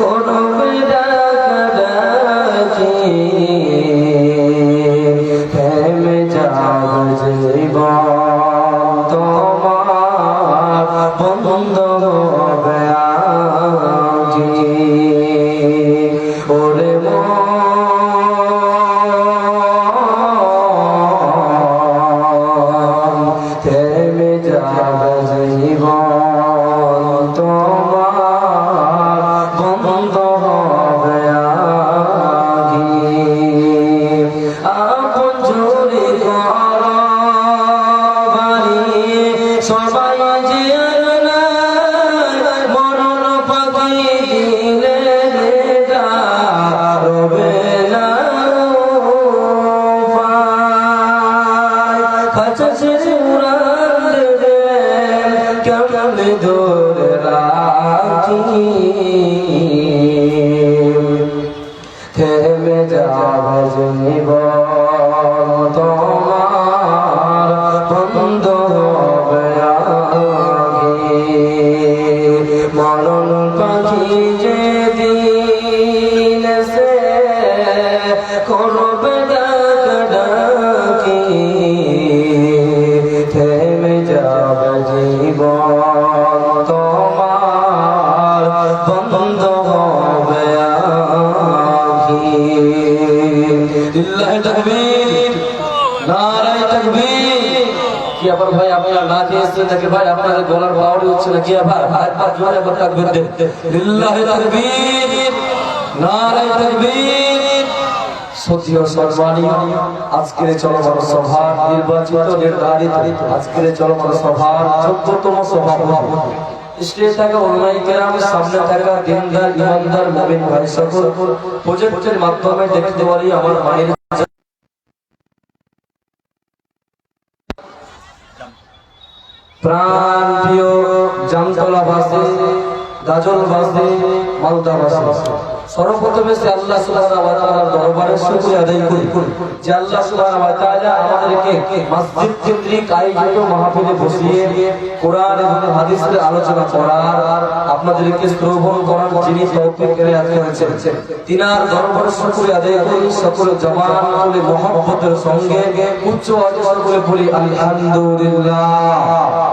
করবে ডাকাডাকি থেমে যাবে জীবন তোমার বন্ধ হবে আজি ওরে থেমে যাবে জীবন তোমার বন্ধ হবে আজি আপন জোরে কর বাড়ি সবাই যে মরণ পাখি দিলে রবে না খাঁচা ছেড়ে উড়ান দেবে কেমন ধরে রাখি থেমে যাবে জীবন তোমার বন্ধ হবে আগে মরণ পাখি যেদিন সে করবে ডাকাডাকি থেমে যাবে জীবন তোমার বন্ধ হবে আখি লিল্লাহি তাকবীর নারায়ে তাকবীর কি আবার ভাই আপনারা না দিয়েছেন নাকি ভাই আপনাদের গলার পাওয়ারই হচ্ছে না কি আবার একবার জোরে আবার তাকবীর দেন লিল্লাহি তাকবীর নারায়ে তাকবীর সত্যি ও সম্মানীয় আজকের চলমান সভা নির্বাচিত নির্ধারিত আজকের চলমান সভার 14তম সভাপতি স্টেজে থাকা উলামায়ে কেরামের সামনে থাকা দিনদার ইমানদার মুমিন ভাই সকল প্রজেক্টের মাধ্যমে দেখতে পারি আমার মায়ের প্রাণ প্রিয় জামতলাবাসী গাজলবাসী মালদাবাসী সর্বপ্রথমে সে আল্লাহ সুবহানাহু ওয়া তাআলার দরবারে শুকরিয়া আদায় করি যে আল্লাহ সুবহানাহু ওয়া তাআলা আমাদেরকে মসজিদ কেন্দ্রিক আয়োজিত মাহফিলে বসিয়ে কোরআন এবং হাদিসের আলোচনা করার আপনাদেরকে শ্রবণ করার যিনি তৌফিক এনায়েত করেছেন তিনার দরবারে শুকরিয়া আদায় করি সকলে জবান খুলে মুহাব্বতের সঙ্গে উচ্চ আওয়াজে বলি আলহামদুলিল্লাহ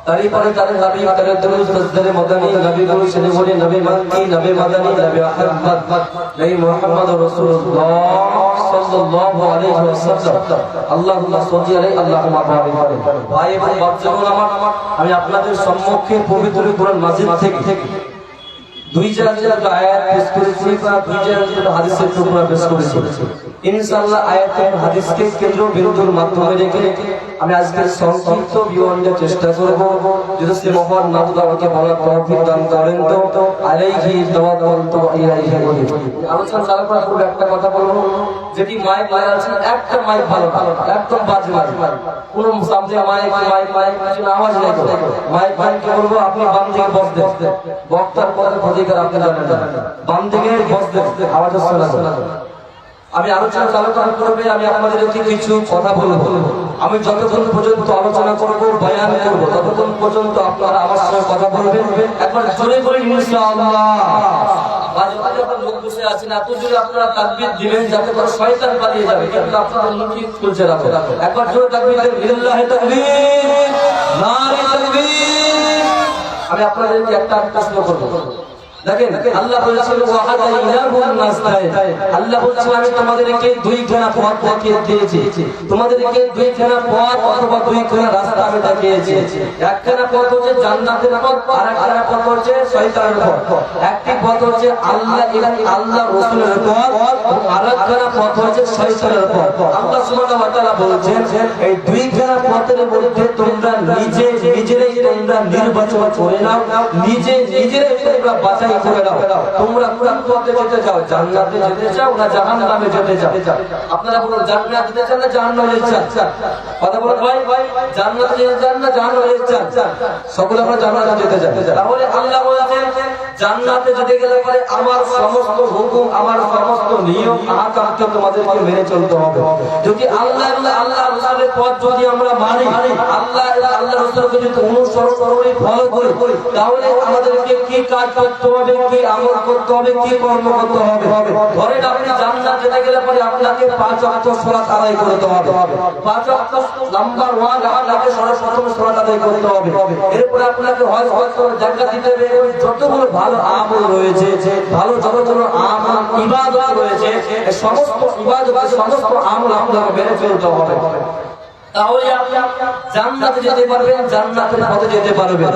তারিফারে তারে নবী তারে দুরুদ সজদে মদনী নবী গুরু শরীফে নবী মাক্কি নবী মাদানী নবী আহমদ নবী মুহাম্মদ রাসূলুল্লাহ সাল্লাল্লাহু আলাইহি ওয়াসাল্লাম আল্লাহুম্মা সাল্লি আলাইহি আল্লাহুম্মা বারিক আলাইহি ভাই এবং বাচ্চাগণ আমার আমি আপনাদের সম্মুখে পবিত্র কোরআন মাজিদ থেকে দুই জায়গায় আয়াত পেশ করেছি বা দুই জায়গায় হাদিসের টুকরা পেশ করেছি ইনশাআল্লাহ আয়াত এবং হাদিসকে কেন্দ্র বিরোধের মাধ্যমে রেখে আমি আজকে সংক্ষিপ্ত বিবরণ দেওয়ার চেষ্টা করব যদি সে মহান মাবুদ আমাকে বলার তৌফিক দান করেন তো আলাইহি তাওয়াক্কালতু ওয়া ইলাইহি উনীব আলোচনা চালু করার পূর্বে একটা কথা বলবো যেটি মাইক লাগা আছে একটা মাইক ভালো একদম বাজে মাইক কোন সামনে মাইক কিছু আওয়াজ নেই তো মাইক বলবো আপনি বাম দিকে বসতে বক্তার পরে অধিকার আপনি জানেন বাম দিকে বসতে আওয়াজ শোনা আমি আলোচনা চালু করার পূর্বে আমি আপনাদেরকে কিছু কথা বলবো আমি যতক্ষণ পর্যন্ত আলোচনা করব বয়ান করব ততক্ষণ পর্যন্ত আপনারা আমার সঙ্গে কথা বলবেন একবার জোরে করে ইনশাআল্লাহ বাজে আপনারা লোক বসে আছেন এত জোরে আপনারা তাকবীর দিবেন যাতে করে শয়তান পালিয়ে যাবে কিন্তু আপনারা মুখই খুলছে রাখো একবার জোরে তাকবীর দেন লিল্লাহি তাকবীর নারে তাকবীর আমি আপনাদেরকে একটা প্রশ্ন করব দেখেন আল্লাহ বলেছেন ওয়াহাদাইনাহুন নাসতাইন আল্লাহ বলেছেন আমি তোমাদেরকে দুইখানা পথ দেখিয়ে দিয়েছি তোমাদেরকে দুইখানা পথ অথবা দুইখানা রাস্তা আমি দেখিয়েছি একখানা পথ হচ্ছে জান্নাতের পথ আর একখানা পথ হচ্ছে শয়তানের পথ একটি পথ হচ্ছে আল্লাহ এবং আল্লাহর রাসূলের পথ আর একখানা পথ হচ্ছে শয়তানের পথ আল্লাহ সুবহানাহু ওয়া তাআলা বলেছেন এই দুইখানা পথের মধ্যে তোমরা নিজেরাই তোমরা নির্বাচন করে নাও নিজেরাই তোমরা বাছাই করে নাও তোমরা কোন পথে যেতে চাও জান্নাতে যেতে চাও না জাহান্নামে যেতে চাও আপনারা বলুন জান্নাতে যেতে চান না জাহান্নামে যেতে চান কথা বলুন ভাই জান্নাতে যেতে চান না জাহান্নামে যেতে চান সকলে আমরা জান্নাতে যেতে চাই তাহলে আল্লাহ বলেছেন জান্নাতে যেতে গেলে পরে আমার সমস্ত হুকুম আমার সমস্ত নিয়ম আহকামকে তোমাদেরকে মেনে চলতে হবে যদি আল্লাহ রাসূলের পথ যদি আমরা মানি আল্লাহ রাসূলকে যদি অনুসরণ করি ফলো করি তাহলে আমাদেরকে কি কাজ করতে হবে হবে, কি আমল করতে হবে, কি কর্ম করতে হবে। ধরেন আপনি জান্নাত যেতে গেলে পরে আপনাকে 5 ওয়াক্ত সালাত আদায় করতে হবে। 5 ওয়াক্ত নাম্বার 1 আপনাকে সর্বপ্রথম সালাত আদায় করতে হবে। এরপরে আপনাকে হজ করে জাকাত দিতে হবে। যতগুলো ভালো আমল রয়েছে, ভালো যতগুলো আমল ইবাদত রয়েছে, সমস্ত ইবাদত সমস্ত আমল আপনাকে মেনে চলতে হবে। তাহলে আপনি জান্নাতে যেতে পারবেন, জান্নাতের পথে যেতে পারবেন।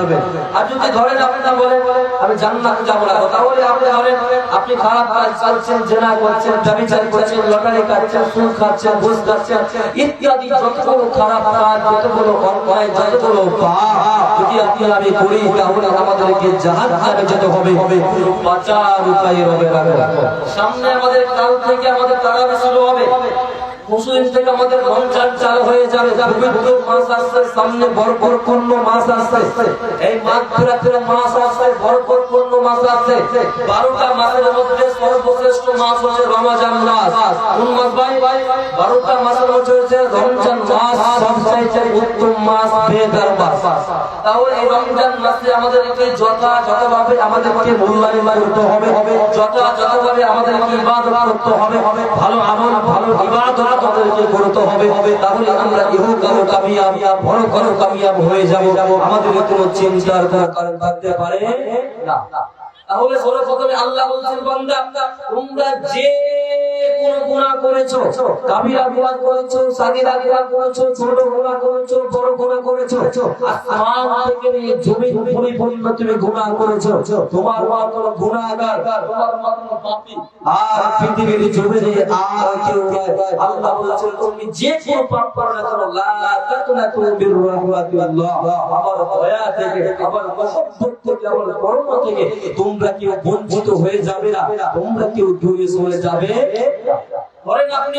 আর যদি ধরেন আপনি বলেন আমি জান্নাতে যাব না, তাহলে আপনি ধরেন আপনি খারাপ কাজ করছেন, জেনা করছেন, ব্যভিচার করছেন, লটারি কাটছেন, সুদ খাচ্ছেন, ঘুষ খাচ্ছেন ইত্যাদি যতগুলো খারাপ কাজ, যতগুলো অন্যায়, যতগুলো পাপ যদি আপনি আমি করি, তাহলে আমাদেরকে জাহান্নামে যেতে হবে। বাঁচার উপায় হবে না। সামনে আমাদের কাল থেকে আমাদের তারাবি শুরু হবে। মুসলিম থেকে আমাদের রমজান চালু হয়ে যাবে। পবিত্র মাস আসছে, সামনে বরকতপূর্ণ মাস আসছে। এই মাগফিরাতের মাস আসছে, বরকতপূর্ণ মাস আসছে। 12টা মাসের মধ্যে সর্বশ্রেষ্ঠ মাস হচ্ছে রমজান মাস। কোন মাস ভাই? 12টা মাসের মধ্যে হচ্ছে রমজান মাস সবচেয়ে উত্তম মাস, বেদার মাস। তাহলে এই রমজান মাসে আমাদেরকে যথাযথভাবে আমাদেরকে মূল্যায়ন করতে হবে, যথাযথভাবে আমাদেরকে ইবাদত করতে হবে, ভালো আমল, ভালো ইবাদত আমাদেরকে করতে হবে। তাহলে আমরা ইহকাল কামিয়াব, পরকাল কামিয়াব হয়ে যাব। আমাদের কোনো চিন্তার কারণ থাকতে পারে না। তাহলে সর্বপ্রথমে আল্লাহ বলছেন, বান্দা তোমরা যে কোনো গুনাহ করেছো, কাবিরা গুনাহ করেছো, সাগীরা গুনাহ করেছো, ছোট গুনাহ করেছো, বড় গুনাহ করেছো, আসমান থেকে নিয়ে জমিন পরিপূর্ণ তুমি গুনাহ করেছো, তোমার মতো গুনাহগার, তোমার মতো পাপী আর পৃথিবীর জমিনে আর কেউ নাই। আল্লাহ বলেছেন তুমি যে কোনো পাপ করো না কেন, লা তাকনাতু মির রাহমাতিল্লাহ, আমার দয়া থেকে, আমার মহব্বত থেকে, আমার করুণা থেকে তোমরা কেউ বঞ্চিত হয়ে যাবে না, তোমরা কেউ দূরে সরে যাবে। ধরেন আপনি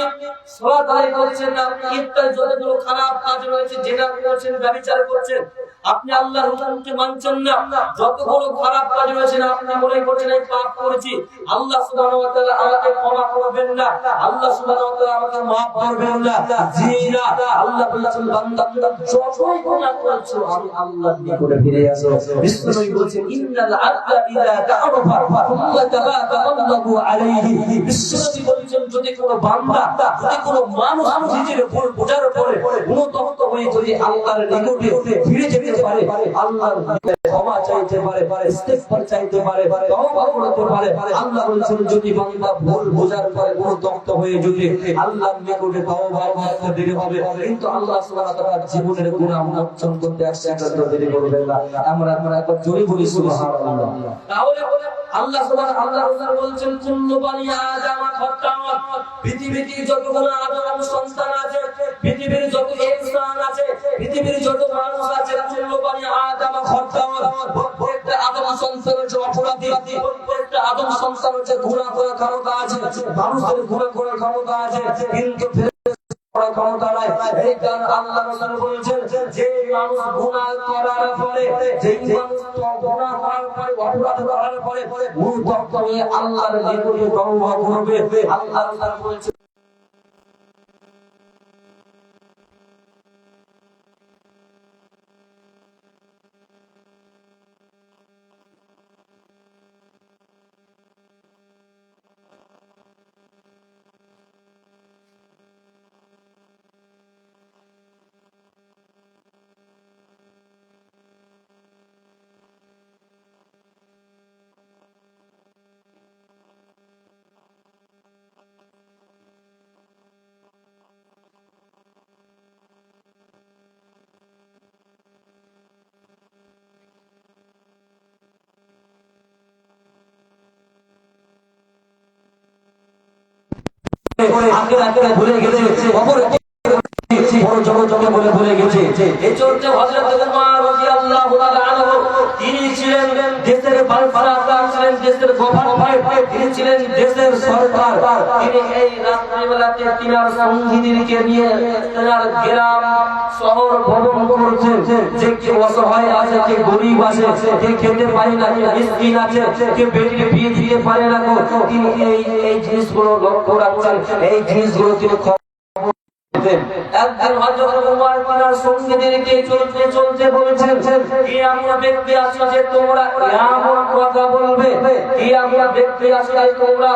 সালাত আদায় করছেন না, আপনি ইত্যাদি যতগুলো খারাপ কাজ রয়েছে, জেনা করছেন, ব্যভিচার করছেন, আপনি আল্লাহর হুকুমকে মানছেন না, যতগুলো খারাপ কাজ রয়েছে না, আপনি মনে করছেন এই পাপ করেছি, আল্লাহ সুবহানাহু ওয়া তাআলা আমাকে ক্ষমা করবেন না, আল্লাহ সুবহানাহু ওয়া তাআলা আমাকে maaf করবেন না। জি না, আল্লাহ বলেছেন বান্দা যতই গুনাহ করেছো আমি আল্লাহর নিকটে ফিরে আসো। বিশ্বনবী বলেছেন ইন্নাল আবদা ইযা তাআরাফা সুম্মা তাবাতাআল্লাহু আলাইহি। বিশ্বনবী বলেছেন যদি কোনো বান্দা, যদি কোনো মানুষ নিজের ভুল বোঝার পরে অনুতপ্ত হয়ে যদি আল্লাহর নিকটে ফিরে যেতে পারে, আল্লাহর ক্ষমা চাইতে পারে, ইস্তিগফার চাইতে পারে, তওবা করতে পারে, আল্লাহ বলেছেন যদি বান্দা ভুল বোঝার পরে অনুতপ্ত হয়ে যদি আল্লাহর নিকটে তওবা করতে দেরি হবে, কিন্তু আল্লাহ সুবহানাহু ওয়া তাআলা জীবনের গুনাহ মোচন করতে একসাথে দেরি করবেন না। আমরা একবার জোরে বলি সুবহানাল্লাহ। তাহলে আল্লাহ সুবহানাহু ওয়া তাআলা বলেছেন কুল্লু বানি আদম খাতাওয়াত, পৃথিবীতে যতগুলো আদম সন্তান আছে, পৃথিবীর যত ইনসান আছে, পৃথিবীর যত মানুষ আছে, কুল্লু বানি আদম খাতাওয়াত, প্রত্যেকটা আদম সন্তান হচ্ছে অপরাধী, প্রত্যেকটা আদম সন্তান হচ্ছে গুনাহ করার ক্ষমতা আছে, মানুষের গুনাহ করার ক্ষমতা আছে, কিন্তু ক্ষমতা নাই। এই কারণে আল্লাহ রাসূল বলেছেন যে মানুষ গুনাহ করার পরে, যে মানুষ গুনাহ করার পরে, অপরাধ করার পরে অনুতপ্ত হয়ে আল্লাহর নিকটে তওবা করবে, আল্লাহ রাসূল বলেছেন আগে ভুলে গেছে, খবর বড় জমজমে বলে ভুলে গেছে। এই চলতে হযরত ওমর রাদিয়াল্লাহু তাআলা আনহু, তিনি ছিলেন দেশের বাদশাহ, ছিলেন দেশের গভর্নর, তিনি ছিলেন দেশের সরকার। তিনি এই রাত্রিবেলাতে তিনার সঙ্গীদেরকে নিয়ে তিনার গ্রাম শহর ভ্রমণ করছেন। যে কেউ অসহায় আছে, কে গরিব আছে, কে খেতে পারে না, কে মিসকিন আছে, কে বেটিকে বিয়ে দিতে পারে না, তিনি এই জিনিসগুলো লক্ষ্য রাখছেন, এই জিনিসগুলো তিনি একদিন হযরত ওমর তার সঙ্গীদেরকে চলতে চলতে বলেছেন, কি এমন ব্যক্তি আছে যে তোমরা এমন কথা বলবে, কি এমন ব্যক্তি আছে যে তোমরা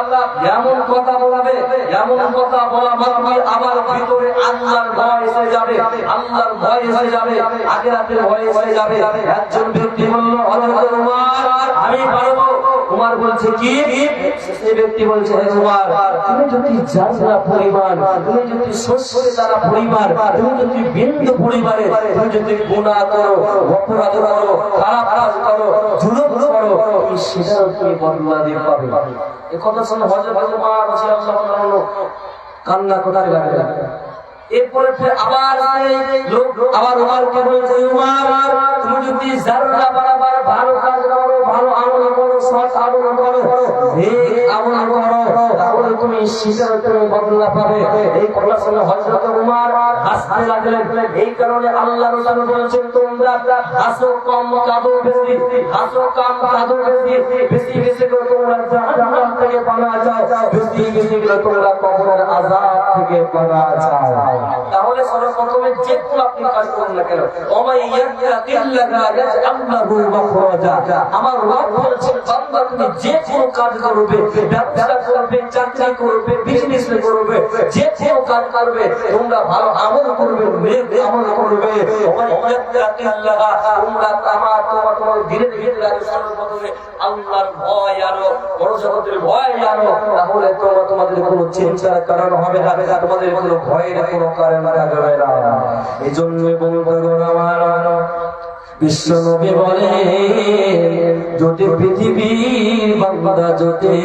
এমন কথা বলবে, এমন কথা বলা মাত্রই আমার ভিতরে আল্লাহর ভয় এসে যাবে, আল্লাহর ভয় এসে যাবে, আখিরাতের ভয় এসে যাবে। একজন ব্যক্তি বলল, হযরত ওমর আমি পারবো। ওমর বলছে কি? সেই ব্যক্তি বলছে, হে ওমর তুমি যদি জাররা পরিমাণ, তুমি যদি শস্যের দ্বারা পরিমাণ, তুমি যদি বিন্দু পরিমাণে তুমি যদি গুনাহ করো, অপরাধ করো, খারাপ কাজ করো, জুলুম করো, তুমি সেটাও তুমি বদলা দিতে পারবে। এই কথা শুনে হযরত ওমর রাদিয়াল্লাহু আনহু কান্না করতে লাগলেন। এরপরে আবার লোক আবার ওমরকে বলছে, ওমর তুমি যদি জাররা বরাবর ভালো কাজ করো, ভালো আমল করো, সৎ আমল করো, নেক আমল করো, তাহলে তুমি সেটার তুমি বদলা পাবে। এই কথা শুনে হযরত ওমর হাসতে লাগলেন। এই কারণে আল্লাহ রাসূল বলেছেন, তোমরা হাসো কম কাঁদো বেশি, হাসো কম কাঁদো বেশি, বেশি বেশি করে তোমরা জাহান্নাম থেকে পানা চাও, বেশি বেশি করে তোমরা কবরের আযাব থেকে পানা চাও। তাহলে সর্বপ্রথমে যে কোনো আপনি কাজ করুন না কেন, আমার রব বলছেন, বান্দা তুমি যে কোনো কাজ করবে, ব্যবসা করবে, চাকরি করবে, বিজনেস করবে, যে কোনো কাজ করবে, তোমরা ভালো আমল করবে, নেক আমল করবে, তোমরা তোমার দিনের ভিতরে সর্বপ্রথমে আল্লাহর ভয় আনো, বড় জগতের ভয় আনো, তাহলে তোমরা তোমাদের কোনো চিন্তার কারণ হবে না, তোমাদের কোনো ভয়ের কোনো কারণ থাকবে না। এই জন্য বন্ধুগণ আমার, বিশ্ব নবী বলে, যদি পৃথিবীর বান্দা যদি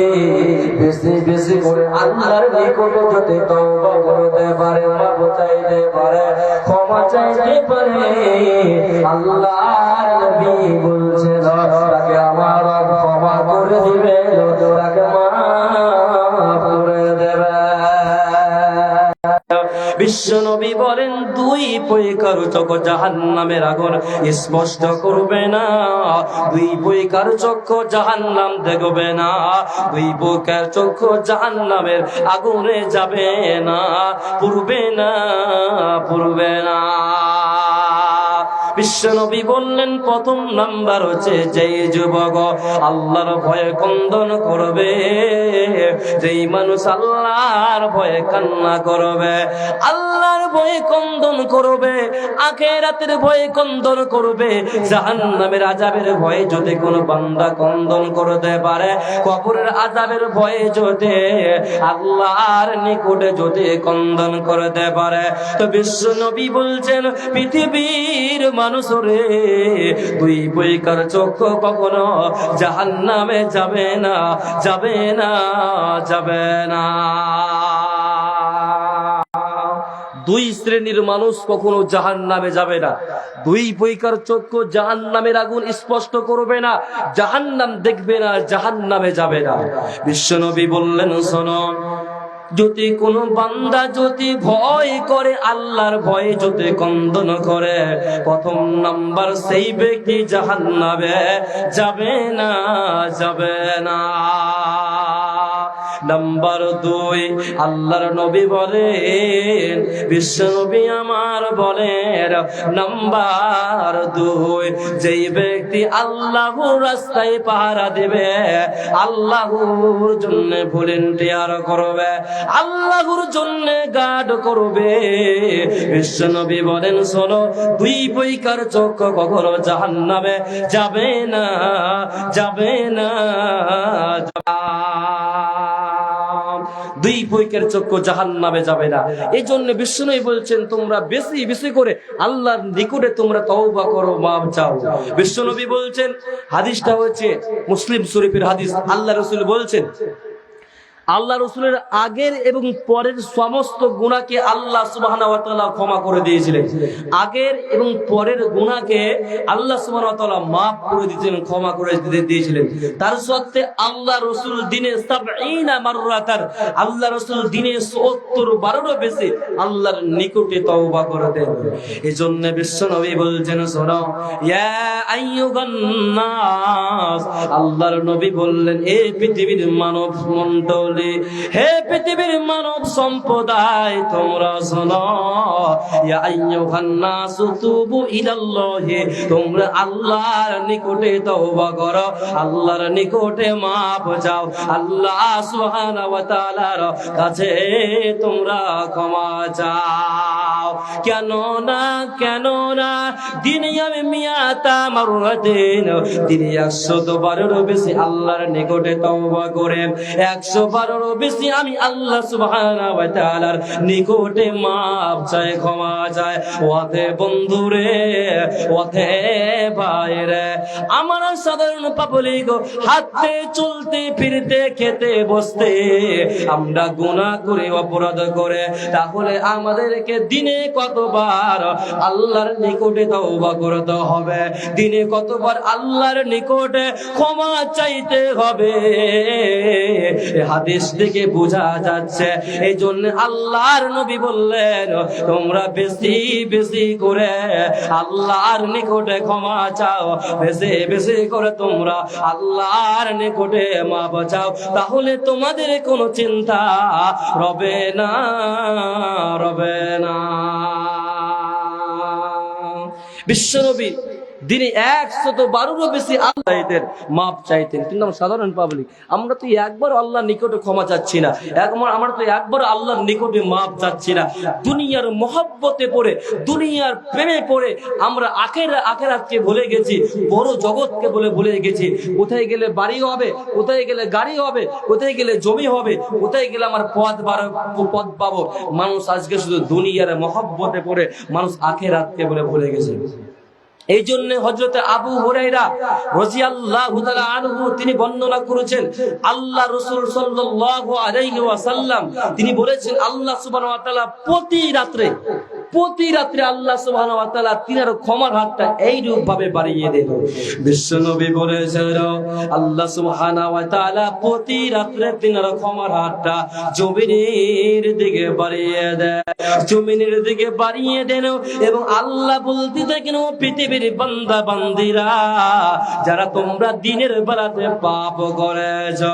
বেশি বেশি করে আল্লাহর নিকটে যদি তওবা করতে পারে, মাফ চাইতে পারে, ক্ষমা চাইতে পারে, আল্লাহর নবী বলছেন তাকে আমার রব ক্ষমা করে দিবে, তাকে মাফ করে দেবে। বিশ্ব নবী বলেন, দুই প্রকার চোখ জাহান্নামের আগুন স্পষ্ট করবে না, দুই প্রকার চক্ষু জাহান্নাম দেখবে না, দুই প্রকার চক্ষু জাহান্নামের আগুনে যাবে না, পুড়বে না, পুড়বে না। বিশ্বনবী বললেন, প্রথম নাম্বার হচ্ছে যেই যুবক আল্লাহর ভয়ে ক্রন্দন করবে, যেই মানুষ আল্লাহর ভয়ে কান্না করবে, আল্লাহর ভয়ে ক্রন্দন করবে, আখিরাতের ভয়ে ক্রন্দন করবে, জাহান্নামের আযাবের ভয়ে যদি কোনো বান্দা ক্রন্দন করতে পারে, কবরের আযাবের ভয়ে যদি আল্লাহর নিকটে যদি ক্রন্দন করতে পারে, তো বিশ্বনবী বলছেন, পৃথিবীর মানুষ রে, দুই প্রকার চক্ষু কখনো জাহান্নামে যাবে না, যাবে না, যাবে না। দুই শ্রেণীর মানুষ কখনো জাহান্নামে যাবে না, দুই প্রকার চক্ষু জাহান্নামের আগুন স্পষ্ট করবে না, জাহান্নাম দেখবে না, জাহান্নামে যাবে না। বিশ্বনবী বললেন, শোনো, যদি কোনো বান্দা যদি ভয় করে, আল্লাহর ভয়ে যদি ক্রন্দন করে, প্রথম নাম্বার সেই ব্যক্তি জাহান্নামে যাবে না, যাবে না। নাম্বার দুই, আল্লাহর নবী বলেন, বিশ্ব নবী আমার বলেন, নাম্বার দুই, যেই ব্যক্তি আল্লাহর রাস্তায় পাহারা দেবে, আল্লাহর জন্য ভলেন্টিয়ার করবে, আল্লাহর জন্য গার্ড করবে, বিশ্ব নবী বলেন, শোনো, দুই প্রকার চক্ষু কখনো জাহান্নামে যাবে না, যাবে না, দুই প্রকার চক্ষু জাহান্নামে যাবে না। এই জন্য বিষ্ণুই বলছেন, তোমরা বেশি বেশি করে আল্লাহর নিকটে তোমরা তওবা করো, মাফ চাও। বিশ্বনবী বলছেন, হাদিসটা হচ্ছে মুসলিম শরীফের হাদিস, আল্লাহ রাসূল বলছেন, আল্লাহ রাসূলের আগের এবং পরের সমস্ত গুনাহকে আল্লাহ সুবহানাহু ওয়া তাআলা ক্ষমা করে দিয়েছিলেন, আগের এবং পরের গুনাহকে আল্লাহ সুবহানাহু ওয়া তাআলা maaf করে দিয়েছিলেন, ক্ষমা করে দিয়েছিলেন। তার সত্ত্বে আল্লাহ রাসূল দিনে 70 মাররাতার, আল্লাহ রাসূল দিনে 70 বারেরও বেশি আল্লাহর নিকটে তওবা করতেন। এজন্য বিশ্বনবী বলছেন, শোনো, ইয়া আইয়ুহান নাস, আল্লাহর নবী বললেন, এই পৃথিবীর মানব মণ্ডল, বলি, হে পৃথিবীর মানব সম্প্রদায় তোমরা শোনো, ইয়া আইয়ুহান নাসু তুবু ইলাল্লাহি, তোমরা আল্লাহর নিকটে তওবা করো, আল্লাহর নিকটে মাপ চাও, আল্লাহ সুবহানাহু ওয়া তাআলার কাছে তোমরা ক্ষমা চাও। কেন না দিনে আমি মিয়াতা মাররাতিন, দিনে 100 বারেরও বেশি আল্লাহর নিকটে তওবা করে 100 বারেরও বেশি আমি আল্লাহ সুবহানাহু ওয়া তাআলার নিকটে মাপ চাই, ক্ষমা চাই। ওতে বন্ধুরে, ওতে ভাইরে, আমার সাধারণ পাবলিক, হাঁটতে চলতে ফিরতে খেতে বসতে আমরা গুনাহ করে অপরাধ করে, তাহলে আমাদেরকে দিনে কতবার আল্লাহর নিকটে তওবা করতে হবে, দিনে কতবার আল্লাহর নিকটে ক্ষমা চাইতে হবে, হাদিস থেকে বোঝা যাচ্ছে। এই জন্য আল্লাহর নবী বললেন, তোমরা বেশি বেশি করে আল্লাহর নিকটে ক্ষমা চাও, বেশি বেশি করে তোমরা আল্লাহর নিকটে মাপ চাও, তাহলে তোমাদের কোনো চিন্তা রবে না। বিশ্বনবী দিনে 112 বেশি আল্লাহদের মাপ চাইতেন, কিন্তু আমরা সাধারণ পাবলিক, আমরা তো একবার আল্লাহর নিকটে ক্ষমা চাচ্ছি না, আমরা তো একবার আল্লাহর নিকটে মাপ চাচ্ছি না। দুনিয়ার মহব্বতে পড়ে, দুনিয়ার প্রেমে পড়ে আমরা আখেরাতকে ভুলে গেছি, বড় জগৎকে ভুলে গেছি। কোথায় গেলে বাড়ি হবে, কোথায় গেলে গাড়ি হবে, কোথায় গেলে জমি হবে, কোথায় গেলে আমার পদ পাবো। মানুষ আজকে শুধু দুনিয়ার মহব্বতে পড়ে মানুষ আখেরাতকে ভুলে গেছে। এই জন্য হযরত আবু হুরায়রা রাদিয়াল্লাহু তাআলা আনহু তিনি বর্ণনা করেছেন, আল্লাহ রাসূল সাল্লাল্লাহু আলাইহি ওয়াসাল্লাম তিনি বলেছেন, আল্লাহ সুবহানাহু ওয়া তাআলা প্রতি রাত্রে আল্লাহ সুবহানাহু ওয়া তাআলা তিনার ক্ষমার হাতটা এইরূপ ভাবে বাড়িয়ে দেন। বিশ্বনবী বলেছেন, আল্লাহ সুবহানাহু ওয়া তাআলা প্রতি রাত্রে তিনার ক্ষমার হাতটা জমিনের দিকে বাড়িয়ে দেন, জমিনের দিকে বাড়িয়ে দেন। এবং আল্লাহ বলতে থাকেন, পৃথিবীর বান্দা বান্দিরা, যারা তোমরা দিনের বেলাতে পাপ করেছো,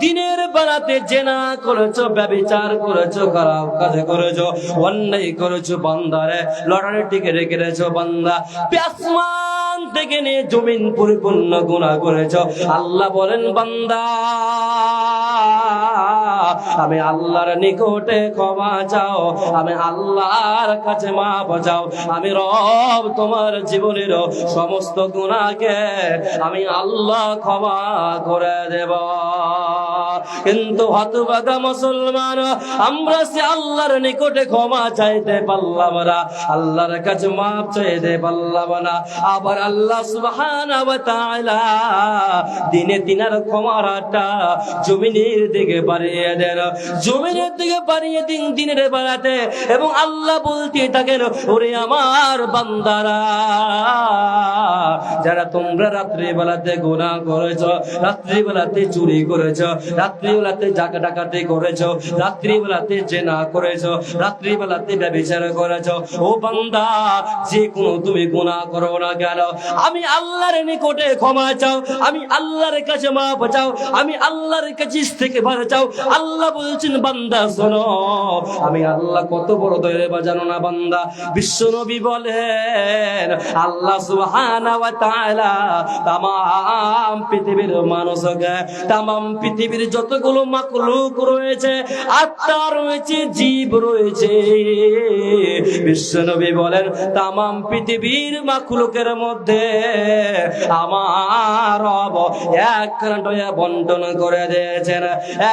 দিনের বেলাতে জেনা করেছো, ব্যভিচার করেছো, খারাপ কাজ করেছো, অন্যায় করেছো, বান্দারে লড়াই টিকে রেখেছো, বান্দা আসমান থেকে নিয়ে জমিন পরিপূর্ণ গুনাহ করেছো, আল্লাহ বলেন, বান্দা আমি আল্লাহর নিকটে ক্ষমা চাও, আমি আল্লাহর কাছে মাপ চাও, আমি রব তোমার জীবনের সমস্ত গুনাহকে আমি আল্লাহ ক্ষমা করে দেব। কিন্তু হতভাগা মুসলমান, আমরা সে আল্লাহর নিকটে ক্ষমা চাইতে পারলাম না, আল্লাহর কাছে মাপ চাইতে পারলাম না। আবার আল্লাহ সুবহানাহু ওয়া তাআলা দিনে দিনার ক্ষমার হাতটা জমিনের দিকে বাড়িয়ে দেন, জমিনের দিকে বাড়িয়ে দিন দিনের বেলাতে। এবং আল্লাহ বলতে থাকেন, ওরে আমার বান্দারা, যারা তোমরা রাত্রি বেলাতে গুনাহ করেছো, রাত্রি বেলাতে চুরি করেছো, রাত্রি বেলাতে ডাকাতি করেছো, রাত্রি বেলাতে জেনা করেছো, রাত্রি বেলাতে ব্যভিচার করেছো, ও বান্দা, যে কোনো তুমি গুনাহ করো না কেন, আমি আল্লাহর নিকটে ক্ষমা চাও, আমি আল্লাহর কাছে মাপ চাও, আমি আল্লাহর কাছে ইস্তেগফার চাও। আল্লাহ বলছেন, বান্দা শোনো, আমি আল্লাহ কত বড় দয়ালু জানো না বান্দা। বিশ্বনবী বলেন, আল্লাহ সুবহানাহু ওয়া তাআলা তামাম পৃথিবীর মানুষকে, তামাম পৃথিবীর যতগুলো মাখলুক রয়েছে, আত্মা রয়েছে, জীব রয়েছে, বিশ্বনবী বলেন, তামাম পৃথিবীর মাখলুকের মধ্যে আমার রব একখানা দয়া বন্টন করে দিয়েছেন,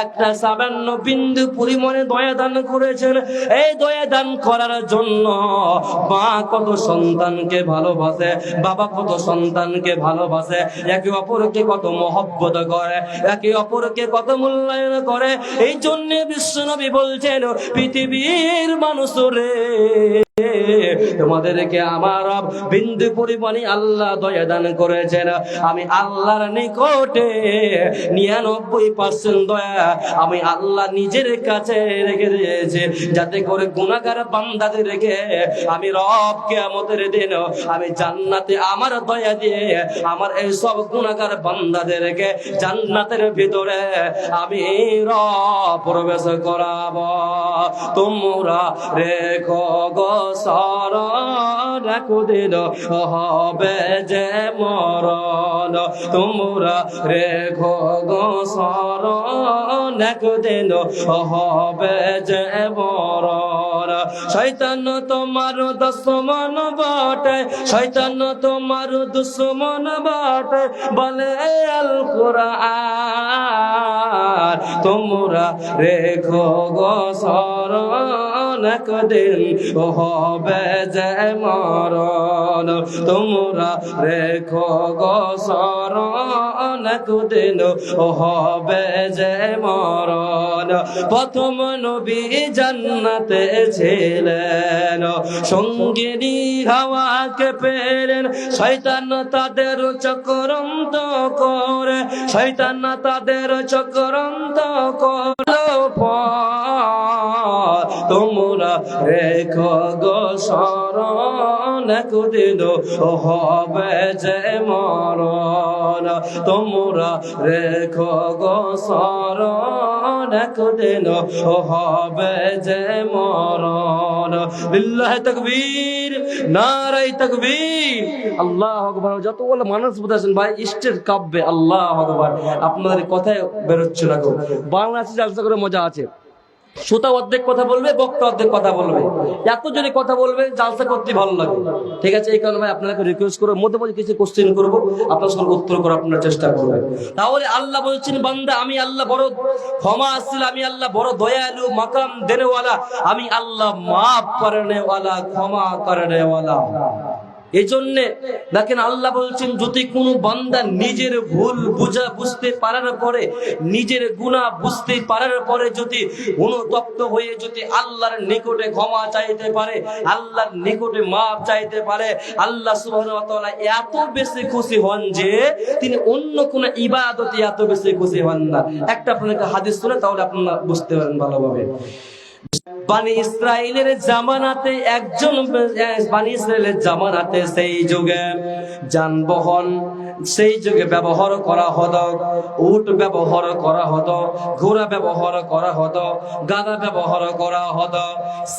একটা সামান্য বিন্দু পরিমাণে দয়া দান করেছেন। এই দয়া দান করার জন্য মা কত সন্তানকে ভালোবাসে, বাবা কত সন্তানকে ভালোবাসে, একে অপরকে কত মহব্বত করে, একে অপরকে কত মূল্যায়ন করে। এই জন্য বিশ্বনবী বলছেন, পৃথিবীর মানুষ রে, তোমাদেরকে আমার রব বিন্দু পরিমাণে আল্লাহ দয়া দান করেছেন। আমি আল্লাহর নিকটে 99% দয়া আমি আল্লাহ নিজের কাছে রেখে দিয়েছি, যাতে করে গুনাহগার বান্দাদেরকে আমি রব কিয়ামতের দিন আমি জান্নাতে আমার দয়া দিয়ে আমার এই সব গুনাহগার বান্দাদেরকে জান্নাতের ভিতরে আমি রব প্রবেশ করাবো। তোমরা রেখো গো শরণ, একদিন হবে যে মরণ। তোমরা রেখো গো শরণ, একদিন হবে যে মরণ। শয়তান তোমার দুশমন বটে, শয়তান তোমার দুশমন বটে, বলে আল কুরআন। তোমরা রেখো গো শরণ, একদিন হবে যে মরণ। তোমরা রেখো গো শরণ, একদিন হবে যে মরণ। প্রথম নবী জান্নাতে ছিলেন, সঙ্গিনী হাওয়াকে পেলেন, শয়তান তাদের চক্রান্ত করে, শয়তান তাদের চক্রান্ত করলো। তোমরা রেখো গো শরণ, একদিন হবে যে মরণ। তোমরা রেখো গো শরণ, একদিন হবে যে মরণ। বিল্লাহি তাকবীর, নারায়ে তাকবীর, আল্লাহু আকবার। যতগুলো মানুষ বলতেছেন ভাই ইষ্টের কাব্যে আল্লাহু আকবার, আপনাদের কথায় বেরোচ্ছে না গো। বাংলাদেশে জালসা করে মজা আছে, শ্রোতা অর্ধেক কথা বলবে, বক্তা অর্ধেক কথা বলবে, এত জনে কথা বলবে, জালসা করতে ভালো লাগে। ঠিক আছে, এই কারণে আপনাকে রিকোয়েস্ট করবো, মধ্যে মধ্যে কিছু কোশ্চেন করবো, আপনার সঙ্গে উত্তর করার আপনার চেষ্টা করবেন। তাহলে আল্লাহ বলছেন, বান্দা আমি আল্লাহ বড় ক্ষমাশীল, আমি আল্লাহ বড় দয়ালু, মাকাম দেনেওয়ালা, আমি আল্লাহ মাফ করেনেওয়ালা, ক্ষমা করেনেওয়ালা। এই জন্য দেখেন আল্লাহ বলছেন, যদি কোনো বান্দা নিজের ভুল বুঝতে পারার পরে, নিজের গুনাহ বুঝতে পারার পরে যদি অনুতপ্ত হয়ে যদি আল্লাহর নিকটে ক্ষমা চাইতে পারে, আল্লাহর নিকটে মাফ চাইতে পারে, আল্লাহ সুবহানাহু ওয়া তাআলা এত বেশি খুশি হন যে তিনি অন্য কোন ইবাদতে এত বেশি খুশি হন না। একটা আপনাকে হাদিস শুনে তাহলে আপনারা বুঝতে পারেন ভালোভাবে। বানি ইসরাইলের জামানাতে একজন বানি ইসরাইলের জামানাতে সেই যুগে যানবাহন সেই যুগে ব্যবহার করা হতো, উট ব্যবহার করা হতো, ঘোড়া ব্যবহার করা হতো, গাধা ব্যবহার করা হতো।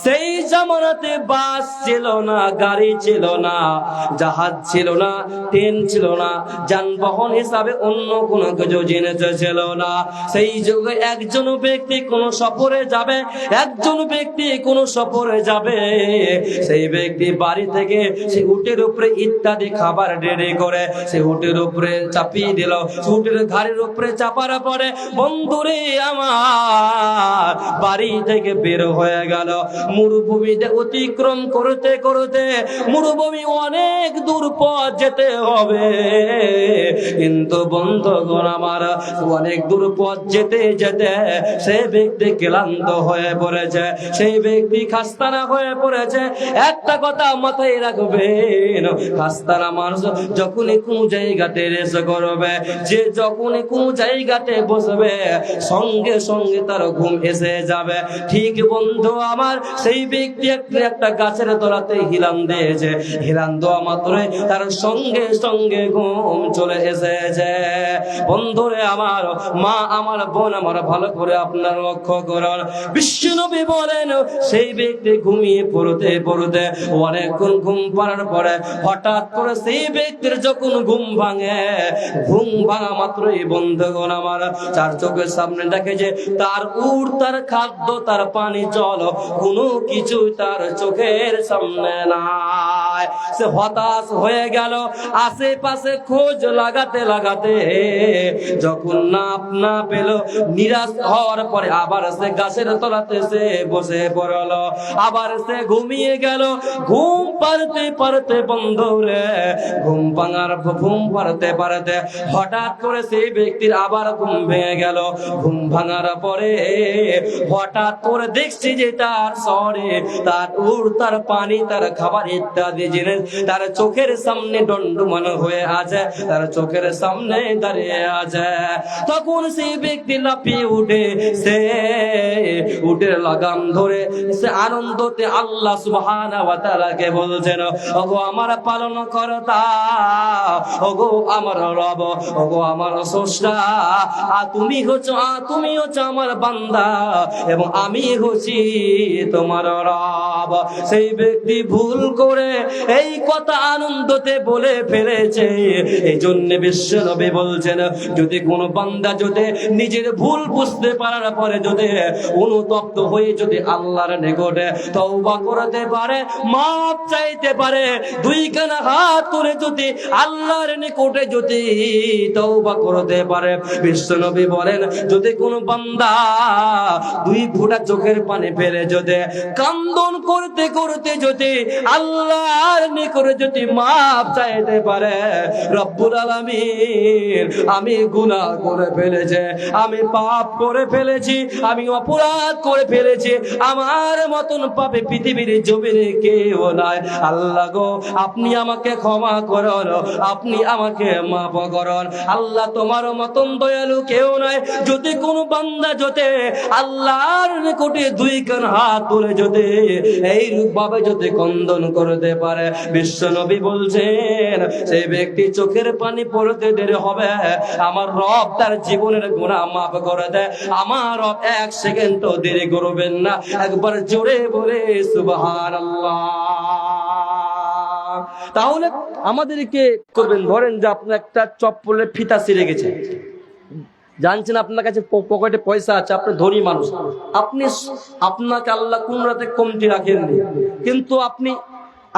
সেই জামানাতে বাস ছিল না, গাড়ি ছিল না, জাহাজ ছিল না, ট্রেন ছিল না, যানবাহন হিসাবে অন্য কোনো কিছু জিনিস ছিল না। সেই যুগে একজন ব্যক্তি কোন সফরে যাবে, একজন ব্যক্তি কোন সফরে যাবে, সেই ব্যক্তি বাড়ি থেকে সে উটের উপরে ইত্যাদি খাবার রেডি করে সে উটের উপরে চাপিয়ে দিল, উটের ঘাড়ের উপরে চাপার পরে বন্ধুরে আমার বাড়ি থেকে বের হয়ে গেল। মরুভূমিতে অতিক্রম করতে করতে মরুভূমি অনেক দূর পথ যেতে হবে, কিন্তু বন্ধুগণ আমার অনেক দূর পথ যেতে যেতে সেই ব্যক্তি ক্লান্ত হয়ে পড়েছে, সেই ব্যক্তি খাস্তানা হয়ে পড়েছে। একটা কথা মাথায় রাখবেন, খাস্তানা মানুষ যখনই কোন জায়গাতে রেস করবে, যে যখনই কোন জায়গাতে বসবে সঙ্গে সঙ্গে তার ঘুম এসে যাবে। ঠিক বন্ধু আমার সেই ব্যক্তি একটা গাছের তলাতে হিলান দিয়েছে, হিলান দেওয়া মাত্রই তার সঙ্গে সঙ্গে ঘুম চলে এসেছে। বন্ধুরে আমার, মা আমার, বোন আমার, ভালো করে আপনার লক্ষ্য করুন। বিশ্বনবী বলেন সেই ব্যক্তি ঘুমিয়ে পড়তে পড়তে অনেকক্ষণ ঘুম পাড়ার পরে হঠাৎ করে সেই ব্যক্তির যখন ঘুম ভাঙে, ঘুম ভাঙা মাত্রই বন্ধুগণ আমার চার চোখের সামনে দেখে যে তার উট, তার খাদ্য, তার পানি, জল কোনো কিছু তার চোখের সামনে না। যায়। সে হতাশ হয়ে গেল, আশেপাশে খোঁজ লাগাতে লাগাতে যখন না পেল, নিরাশ হওয়ার পরে আবার সে গাছের তলাতে সে বসে পড়ল, আবার সে ঘুমিয়ে গেল। ঘুম পারতে পারতে বন্ধুরে, ঘুম পারতে পারতে হঠাৎ করে সেই ব্যক্তির আবার ঘুম ভেঙে গেল। ঘুম ভাঙার পরে হঠাৎ করে দেখছি যে তার শহরে তার তার পানি, তার খাবার ইত্যাদি জিনিস তার চোখের সামনে দণ্ডমান হয়ে আছে, তার চোখের সামনে দাঁড়িয়ে আছে। তখন সেই ব্যক্তি লাফিয়ে উঠে, সে উটের লাগাম ধরে সে আনন্দতে আল্লাহ সুবহানাহু ওয়া তাআলাকে বলছেন, ওগো আমার পালনকর্তা, ওগো আমার রব, ওগো আমার স্রষ্টা, তুমি হচ্ছ আমার বান্দা এবং আমি হচ্ছি তোমার রব। সেই ব্যক্তি ভুল করে এই কথা আনন্দতে বলে ফেলেছে। এই জন্য বিশ্বনবী বলছেন, যদি কোনো বান্দা যদি নিজের ভুল বুঝতে পারার পরে যদি অনুতপ্ত হয়ে যদি আল্লাহর নিকটে তওবা করতে পারে, মাপ চাইতে পারে, দুই কানা হাত করে যদি আল্লাহর নিকটে যদি তওবা করতে পারে, বিশ্বনবী বলেন, যদি কোনো বান্দা দুই ফোঁটা চোখের পানি ফেলে যদি কান্দন করতে করতে যদি আল্লাহর নিকটে যদি মাপ চাইতে পারে, রব্বুল আলামিন, আমি গুনাহ করে ফেলেছি, আমি পাপ করে ফেলেছি, আমি অপরাধ করে ফেলেছি, আমার মতন পাপে পৃথিবীর জমিনে কেউ নাই, আল্লাহ গো আপনি আমাকে ক্ষমা করুন, আপনি আমাকে মাফ করুন। আল্লাহ তোমার মতন দয়ালু কেউ নাই। যদি কোনো বান্দা যদি আল্লাহর নিকটে দুই কান হাত তুলে যদি এইরূপ ভাবে যদি ক্রন্দন করতে পারে, বিশ্বনবী বলছেন, সেই ব্যক্তি চোখের পানি পড়তে দেরি হবে, আমার রব তার জীবনের গুনাহ মাফ করে দেয়। আমার রব এক সেকেন্ডও দেরি করবেন না। একবার জোরে বলে সুবহানাল্লাহ। তাহলে আমাদেরকে করবেন, ধরেন যে আপনার একটা চপ্পলের ফিতা ছিঁড়ে গেছে, জানছেন আপনার কাছে পকেটে পয়সা আছে, আপনি ধনী মানুষ, আপনাকে আল্লাহ কোন রাতে কমতি রাখেননি, কিন্তু আপনি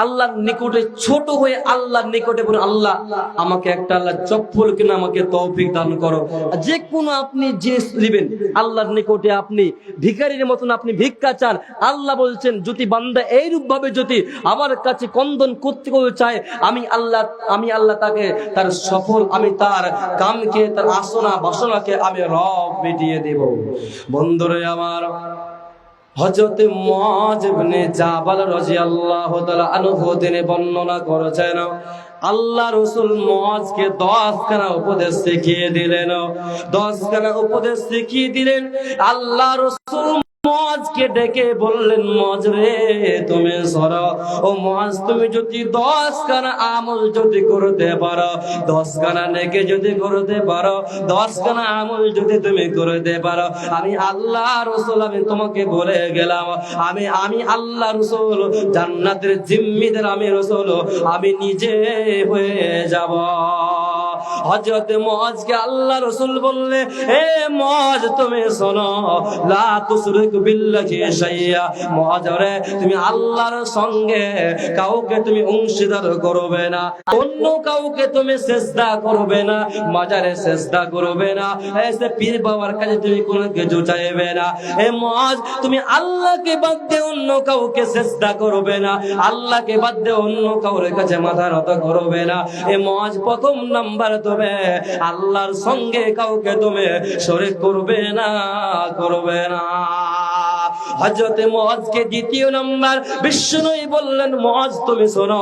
আল্লাহর নিকটে ছোট হয়ে আল্লাহর নিকটে বলেন, আল্লাহ আমাকে একটা আল্লাহ চপ্পল কিনে আমাকে তৌফিক দান করো। যে কোনো আপনি জিনিস দিবেন আল্লাহর নিকটে, আপনি ভিখারির মতন আপনি ভিক্ষা চান, আল্লাহ বলছেন যদি বান্দা এইরূপ ভাবে যদি আমার কাছে ক্রন্দন করতে চায়, আমি আল্লাহ তাকে তার সফল, আমি তার কামকে, তার আসনা বাসনাকে আমি রব মিটিয়ে দেব। বন্ধুরে আমার, হযরত মুআয ইবনে জাবাল রাদিয়াল্লাহু তাআলা আনহু তিনি বর্ণনা করেছেন, আল্লাহ রাসূল মুআযকে 10 খানা উপদেশ শিখিয়ে দিলেন। 10 খানা উপদেশ শিখিয়ে দিলেন। আল্লাহ রাসূল মুআযকে ডেকে বললেন, মুআয রে তুমি সরো, ও মুআয তুমি যদি 10 খানা আমল যদি করতে পারো, 10 খানা নেকি যদি করতে পারো, 10 খানা আমল যদি তুমি করতে পারো, আমি আল্লাহ রাসূল আমি তোমাকে বলে গেলাম, আমি আল্লাহ রাসূল জান্নাতের জিম্মিদার, আমি রাসূল আমি নিজে হয়ে যাব। হযরত মুআযকে আল্লাহ রাসূল বললে, হে মুআয তুমি শোনো, লা তুশরিক বিল্লাহি শাইয়া, মুআয রে তুমি আল্লাহর সঙ্গে কাউকে তুমি অংশীদার করবে না, অন্য কাউকে তুমি সিজদা করবে না, মাজারে সিজদা করবে না, এসে পীর বাবার কাছে তুমি কোনো কিছু চাইবে না। হে মুআয তুমি আল্লাহকে বাদ দিয়ে অন্য কাউকে সিজদা করবে না, আল্লাহকে বাদ দিয়ে অন্য কাউর কাছে মাথা নত করবে না। হে মুআয প্রথম নাম্বার তুমি আল্লাহর সঙ্গে কাউকে তুমি শরীক করবে না। হযরত মুআযকে দ্বিতীয় নাম্বার বিশ্বনবী বললেন, মুআয তুমি শোনো,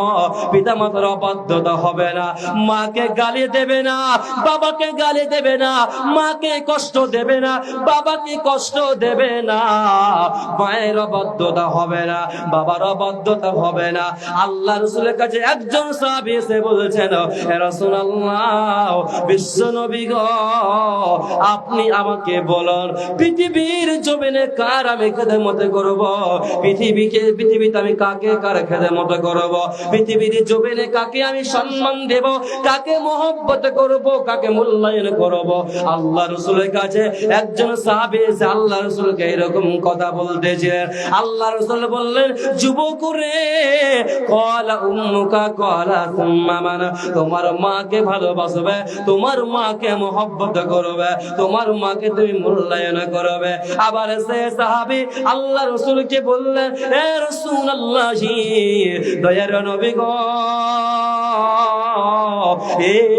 পিতামাতার অবাধ্যতা হবে না, মাকে গালি দেবে না, বাবাকে গালি দেবে না, মাকে কষ্ট দেবে না, বাবাকে কষ্ট দেবে না, মায়ের অবাধ্যতা হবে না, বাবার অবাধ্যতা হবে না। আল্লাহ রাসূলের কাছে একজন সাহাবী এসে বলছেন, হে রাসূলুল্লাহ, বিশ্বনবী গো আপনি আমাকে বলুন পৃথিবীর জমিনে কার আমি খেদমত খেদমত করব, পৃথিবীতে আমি কাকে কার খেদমত করব, পৃথিবীর জমিনে কাকে আমি সম্মান দেব, কাকে মহব্বত করব, কাকে মূল্যায়ন করব। আল্লাহ রাসূলের কাছে একজন সাহাবী এসে আল্লাহ রাসূলকে এরকম কথা বলতেছিলেন। আল্লাহ রাসূল বললেন, যুবক রে, ক্বালা উম্মুকা ক্বালা সুম্মা মান, তোমার মাকে ভালোবাসবে, তোমার মাকে মহব্বত করবে, তোমার মাকে তুমি মূল্যায়ন করবে। আবার সে সাহাবী আল্লাহ রাসূলকে বললেন, হে রাসূলুল্লাহ, দয়ার নবী গো,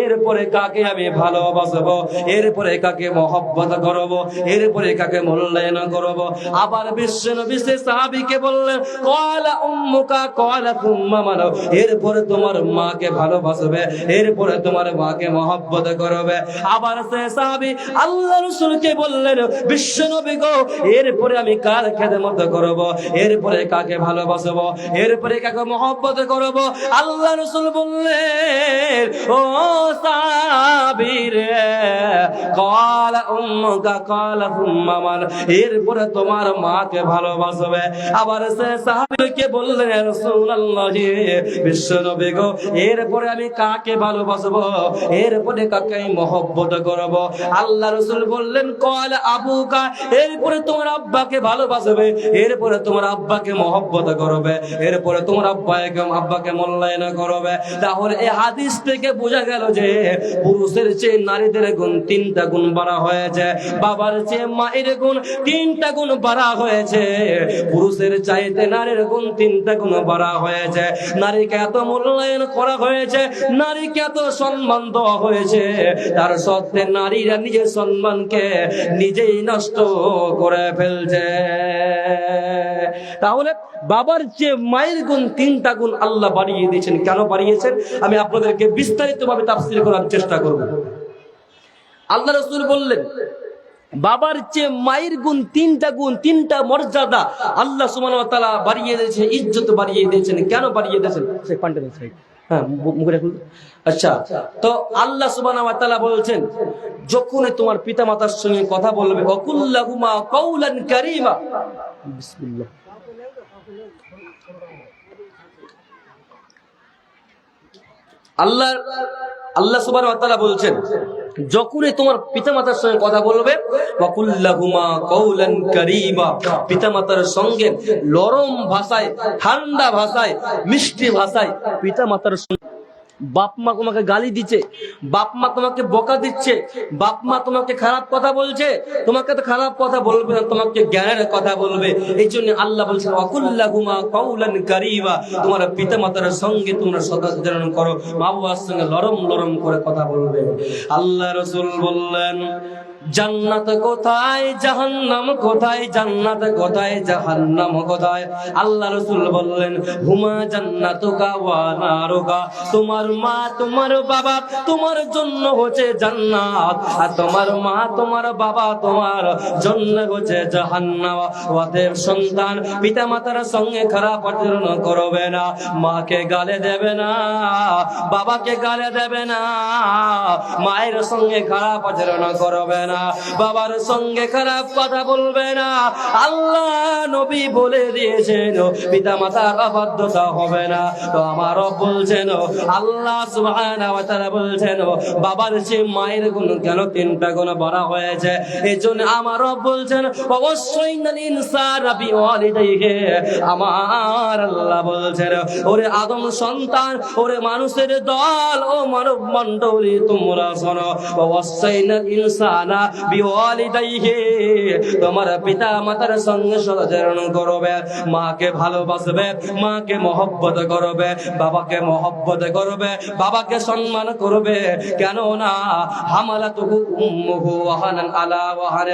এরপরে কাকে আমি ভালোবাসবো, এরপরে কাকে মহব্বত করব, এরপরে কাকে মূল্যায়ন করব। আবার বিশ্ব নবী সে সাহাবীকে বললেন, ক্বালা উম্মুকা ক্বালা সুম্মা মান, এরপরে তোমার মাকে ভালোবাসবে, এরপরে তোমার মাকে মহব্বত করবে। আবার সে সাহাবী আল্লাহ রাসূলকে বললেন, বিশ্ব নবী গো, এরপরে আমি কার খেদমত করব, এরপরে কাকে ভালোবাসবো, এরপরে কাকে মহব্বত করব। আল্লাহ রাসূল বললেন, ও সাহাবী রে, ক্বালা উম্মুকা ক্বালা সুম্মা মান, এরপরে তোমার মাকে ভালোবাসবে। আবার সে সাহাবীকে বললেন, হে রাসূলুল্লাহ, বিশ্ব নবী গো, এরপরে আমি কাকে ভালোবাসবো, এরপরে কাকে মহব্বত করব। আল্লাহ রাসূল বললেন, ক্বালা আবুকা, এরপরে তোমার আব্বাকে ভালোবাসবে, এরপরে তোমার আব্বাকে মহব্বত করবে, এরপরে তোমার আব্বাকে মূল্যায়ন করবে। তাহলে এই হাদিস থেকে বোঝা গেল যে পুরুষের চেয়ে নারীদের গুণ 3টা গুণ বাড়া হয়েছে, বাবার চেয়ে মায়ের গুণ 3টা গুণ বাড়া হয়েছে, পুরুষের চাইতে নারীর গুণ 3টা গুণ বাড়া হয়েছে। নারীকে এত মূল্যায়ন করা হয়েছে, নারীকে এত সম্মান দেওয়া হয়েছে, তার সত্ত্বে নারীরা নিজের সম্মানকে নিজেই নষ্ট করে ফেলছে। তাহলে বাবার চেয়ে মায়ের গুণ 3টা গুণ আল্লাহ বাড়িয়ে দিয়েছেন। কেন বাড়িয়েছেন আমি আপনাদেরকে বিস্তারিতভাবে তাফসীর করার চেষ্টা করব। আল্লাহ রাসূল বললেন, বাবার চেয়ে মায়ের গুণ 3টা গুণ, 3টা মর্যাদা আল্লাহ সুবহানাহু ওয়া তাআলা বাড়িয়ে দিয়েছেন, ইজ্জত বাড়িয়ে দিয়েছেন। কেন বাড়িয়ে দিয়েছেন? সেই পান্ডের সাইড, হ্যাঁ, মুখে খুল। আচ্ছা, তো আল্লাহ সুবহানাহু ওয়া তাআলা বলছেন, যখনই তোমার পিতামাতার সঙ্গে কথা বলবে, ওয়াকুল্লাহুমা কাওলান কারীমা, বিসমিল্লাহ, আল্লাহ সুবহানাহু ওয়া তাআলা বলছেন, যখনই তোমার পিতামাতার সঙ্গে কথা বলবে, ওয়াকুল্লাহুমা কাওলান কারীমা, পিতামাতার সঙ্গে নরম ভাষায়, ঠান্ডা ভাষায়, মিষ্টি ভাষায় পিতামাতার সঙ্গে। বাপ মা তোমাকে গালি দিচ্ছে, বাপ মা তোমাকে বকা দিচ্ছে, বাপ মা তোমাকে খারাপ কথা বলছে, তোমাকে তো খারাপ কথা বলবে না, তোমাকে জ্ঞানের কথা বলবে। এই জন্য আল্লাহ বলছেন, ওয়াকুল্লাহুমা কাওলান কারীমা, তোমার পিতামাতার সঙ্গে তোমরা সদাচরণ করো, মা বাবার সঙ্গে নরম নরম করে কথা বলবে। আল্লাহ রাসূল বললেন, জান্নাত কোথায়, জাহান্নাম কোথায়, জান্নাত কোথায়, জাহান্নাম কোথায়? আল্লাহ রাসূল বললেন, হুমা জান্নাতুকা ওয়া নারুকা, তোমার মা তোমার বাবা তোমার জন্য হচ্ছে জান্নাত, আর তোমার মা তোমার বাবা তোমার জন্য হচ্ছে জাহান্নাম। অতএব সন্তান পিতামাতার সঙ্গে খারাপ আচরণ করবে না, মাকে গালি দেবে না, বাবাকে গালি দেবে না, মায়ের সঙ্গে খারাপ আচরণ করবে না, বাবার সঙ্গে খারাপ কথা বলবে না। আল্লাহ নবী বলে দিয়েছেন, পিতামাতার অবাধ্যতা হবে না। তো আমার রব বলছেন, আল্লাহ সুবহানাহু ওয়া তাআলা বলছেন, বাবার চেয়ে মায়ের গুণ কেন 3টা গুণ বড় হয়েছে? এজন্য আমার রব বলছেন, ওয়াসাইনাল ইনসানা বিওয়ালিদাইহি, আমার আল্লাহ বলছেন, ওরে আদম সন্তান, ওরে মানুষের দল, ও মানব মণ্ডলী, তোমরা শোনো, ওয়াসাইনাল ইনসানা বিওয়ালিদাইহি, তোমার পিতা মাতার সঙ্গে সদাচরণ করবে, মাকে ভালোবাসবে, মাকে মহব্বত করবে, বাবাকে মহব্বত করবে, বাবাকে সম্মান করবে। কেন না, হামালাতুহু উম্মুহু ওয়াহানান আলা ওয়াহান।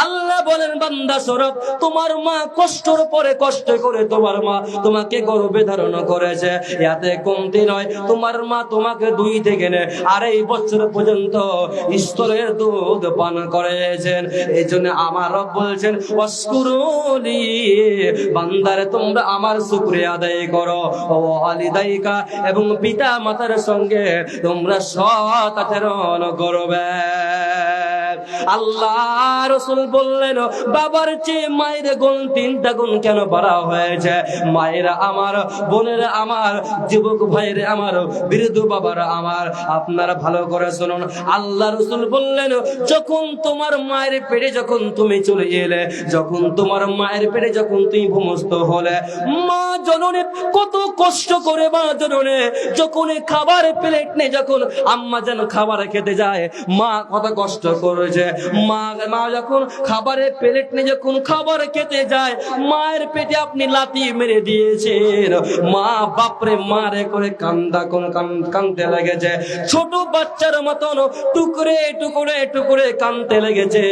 আল্লাহ বলেন, বান্দা শোনো, তোমার মা কষ্টের পরে কষ্ট করে তোমার মা তোমাকে গর্ভে ধারণ করেছে, এতে কমতি নয়, তোমার মা তোমাকে 2 থেকে 2.5 বছর পর্যন্ত স্তরের দুধ পান করেছেন। এই জন্য আমার রব বলছেন, ওয়াশকুরুলি, বান্দারে তোমরা আমার শুকরিয়া আদায় করো, ওয়ালিদাইকা, এবং পিতা মাতার সঙ্গে তোমরা সৎ আচরণ করবে। আল্লাহ রাসূল বললেন, বাবার চেয়ে মায়ের গুণ 3টা গুণ কেন বাড়া হয়েছে? মায়েরা আমার, বোনেরা আমার, যুবক ভাইরা আমার, বৃদ্ধ বাবারা আমার, আপনারা ভালো করে শুনুন। আল্লাহ রাসূল বললেন, যখন তোমার মায়ের পেটে যখন তুমি চলে এলে, যখন তোমার মায়ের পেটে যখন তুমি ভূমিষ্ঠ হলে, মা জননী কত কষ্ট করে, মা জননী যখন খাবার প্লেট নেই, যখন আম্মা যেন খাবার খেতে যায়, মা কত কষ্ট করেছে। মা যখন খাবারের প্লেট নিয়ে যখন খাবার খেতে যায়, মায়ের পেটে আপনি লাথি মেরে দিয়েছেন। মা বাপরে মারে করে কান্দতে লেগেছে, ছোট বাচ্চার মতন টুকরে টুকরে টুকরে কান্দতে লেগেছে।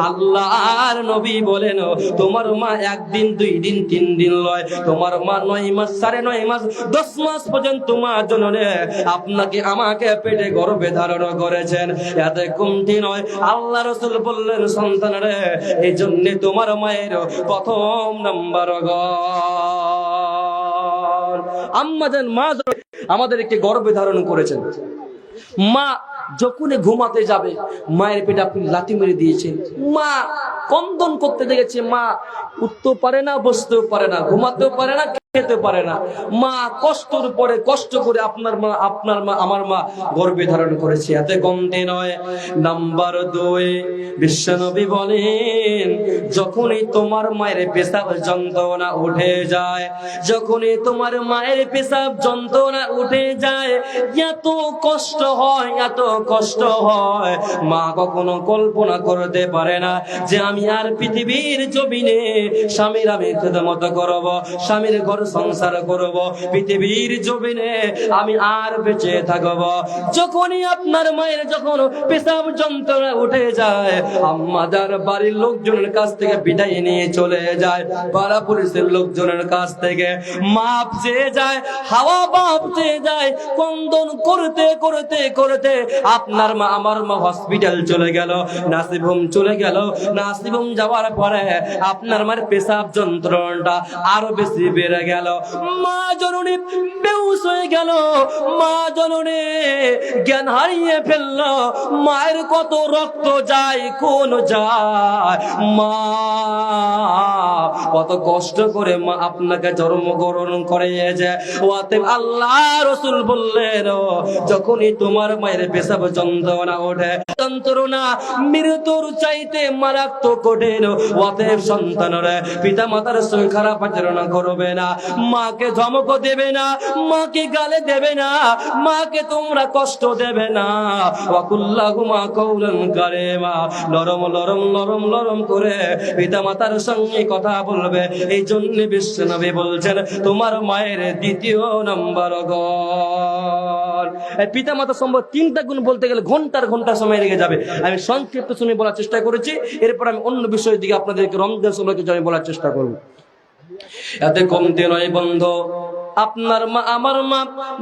আল্লাহর নবী বলেন, তোমার মা 1 দিন 2 দিন 3 দিন লয়, তোমার মা 9 মাস 9.5 মাস 10 মাস পর্যন্ত মা জননী আপনাকে আমাকে পেটে গর্ভে ধারণ করেছেন। এতে কমতি নয়। আল্লাহ রাসূল বললেন, সন্তান রে, এই জন্য তোমার মায়ের প্রথম নাম্বার আম্মা জান, মা আমাদেরকে গর্ভে ধারণ করেছেন। মা যখন ঘুমাতে যাবে, মায়ের পেটে আপনি লাথি মেরে দিয়েছেন। মা কন্দন করতে দেখেছে, মা উঠতেও পারে না, বসতেও পারে না, ঘুমাতেও পারে না, খেতে পারে না। মা কষ্টর পরে কষ্ট করে আপনার মা আমার মা গর্ভে ধারণ করেছে। এতে কমতি নয়। নাম্বার 2, বিশ্বনবী বলেন, যখনই তোমার মায়ের পেশাব যন্ত্রণা উঠে যায়, যখনই তোমার মায়ের পেশাব যন্ত্রণা উঠে যায়, এত কষ্ট হয়, এত কষ্ট হয়, মা কখনো কল্পনা করতে পারে না যে আমি আর পৃথিবীর জমিনে স্বামীর আমি খেদমত করব, স্বামীর ঘর সংসার করব, পৃথিবীর জমিনে আমি আর বেঁচে থাকব। যখনই আপনার মায়ের যখন পেশাব যন্ত্রণা উঠে যায়, আম্মাদার বাড়ির লোকজনের কাছ থেকে বিদায় নিয়ে চলে যায়, পাড়া পুলিশের লোকজনের কাছ থেকে মাপ চেয়ে যায়, হাওয়া বাপ চেয়ে যায়, কন্দন করতে করতে করতে আপনার মা আমার মা হসপিটাল চলে গেল, নার্সিং হোম চলে গেল। নার্সিং হোম যাওয়ার পরে আপনার মায়ের পেশাব যন্ত্রণাটা আরো বেশি বেড়ে গেল। মা জননী বেহুশ হয়ে গেল, মা জননী জ্ঞান হারিয়ে ফেলল। মায়ের কত রক্ত যায়, কোন যায়, মা কত কষ্ট করে মা আপনাকে জন্মগ্রহণ করেছে। অতএব আল্লাহ রাসূল বললেন, যখনই তোমার মায়ের পেশাব যন্ত্রণা ওঠে, যন্ত্রণা মৃত্যুর চাইতে মারাত্মক কঠিন। অতএব সন্তানরা পিতা মাতার সঙ্গে খারাপ আচরণ করবে না, মাকে ধমক দেবে না, মাকে গালে দেবে না, মাকে তোমরা কষ্ট দেবে না। ওয়াকুল্লাহুমা কাওলান কারীমা, নরম নরম নরম নরম করে পিতা মাতার সঙ্গে কথা বলবে। এই জন্য বিশ্বনবী বলছেন, তোমার মায়ের 2য় নম্বর গুণ। পিতা মাতা সম্পর্কে 3টা গুণ বলতে গেলে ঘন্টার ঘন্টা সময় লেগে যাবে। আমি সংক্ষিপ্ত সময় বলার চেষ্টা করেছি, এরপর আমি অন্য বিষয়ের দিকে আপনাদেরকে রমজান সম্পর্কে আমি বলার চেষ্টা করব। এতে কমতে নয় বন্ধু, আপনার মা আমার মা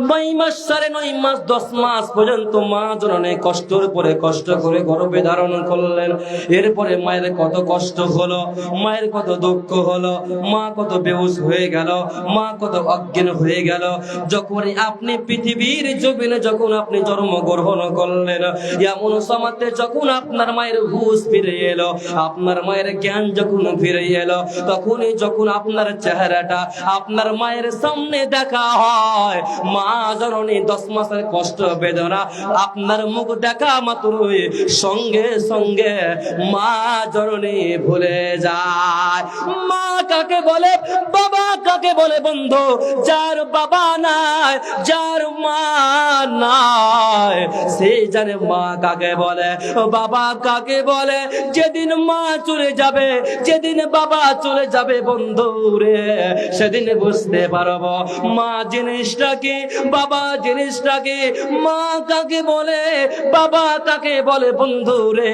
9 মাস 9.5 মাস 10 মাস পর্যন্ত মা জননী কষ্টের পরে কষ্ট করে গর্ভে ধারণ করলেন। এরপরে মায়ের কত কষ্ট হলো, মায়ের কত দুঃখ হলো, মা কত বেহুশ হয়ে গেল, মা কত অজ্ঞান হয়ে গেল। যখন আপনি পৃথিবীর জমিনে যখন আপনি জন্মগ্রহণ করলেন, এমন সময়তে যখন আপনার মায়ের হুঁশ ফিরে এলো, আপনার মায়ের জ্ঞান যখন ফিরে এলো, তখনই যখন আপনার চেহারাটা আপনার মায়ের সামনে দেখা হয়, মা জননী 10 মাসের কষ্ট বেদনা আপনার মুখ দেখা মাত্রই সঙ্গে সঙ্গে মা জননী ভুলে যায়। মা কাকে বলে, বাবা কাকে বলে বন্ধু? যার বাবা নাই, যার মা নাই, সে জানে মা কাকে বলে, বাবা কাকে বলে। যেদিন মা চলে যাবে, যেদিন বাবা চলে যাবে বন্ধু রে, সেদিন বুঝতে পারবো মা জিনিসটা কি, বাবা জিনিসটা কি, মা কাকে বলে, বাবা কাকে বলে বন্ধু রে।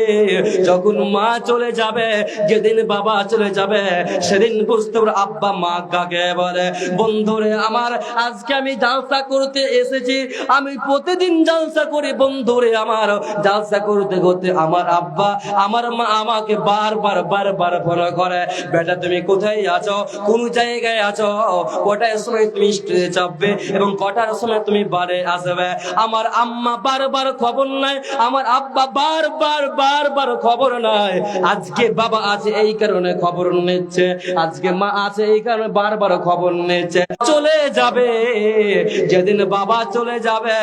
যখন মা চলে যাবে, যেদিন বাবা চলে যাবে, সেদিন বুঝতে পারবো আব্বা মা কাকে বলে বন্ধুরে আমার আজকে আমি জালসা করতে এসেছি, আমি প্রতিদিন জালসা করি বন্ধুরে আমার, জালসা করতে করতে আমার আব্বা আমার মা আমাকে বারবার ফোন করে, বেটা তুমি কোথায় আছো, কোন জায়গায় আছো, কটার সময় তুমি স্টেজে চাপবে এবং কটার সময় তুমি বাড়ি আসবে। আমার আম্মা বারবার খবর নাই, আমার আব্বা বারবার খবর নাই। আজকে বাবা আছে এই কারণে খবর নিচ্ছে, আজকে মা আছে এই কারণে বারবার খবর নিচ্ছে। চলে যাবে, যেদিন বাবা চলে যাবে